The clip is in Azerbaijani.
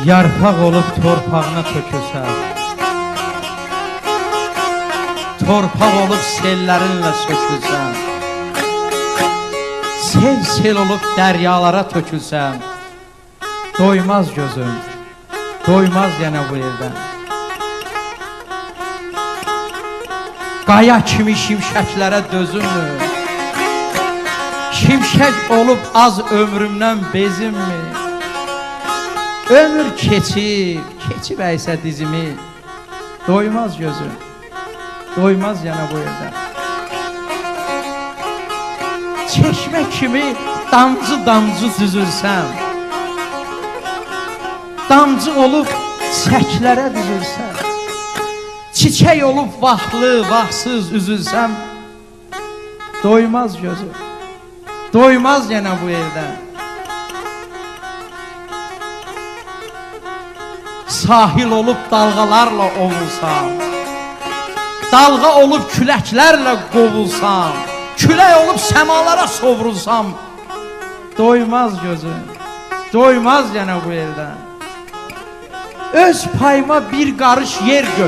Yarpaq olub torpağına tökülsən, torpaq olub sellərinlə sökülsən, sel olub dəryalara tökülsən, doymaz gözüm, doymaz yenə bu yerdən. Qaya kimi şimşəklərə dözünmür, şimşək olub az ömrümdən bezinmir. Ömür keçib əysə dizimi, doymaz gözüm, doymaz yana bu yerdən. Çeşmə kimi damcı düzülsəm, damcı olub çəklərə düzülsəm, çiçək olub vaxtlı, vaxtsız üzülsəm, doymaz gözüm, doymaz yana bu yerdən. Sahil olub dalğalarla ovulsam, dalğa olub küləklərlə qovulsam, külək olub səmalara sovrulsam, doymaz gözüm, doymaz yenə bu yerdən. Öz payıma bir qarış yer gör.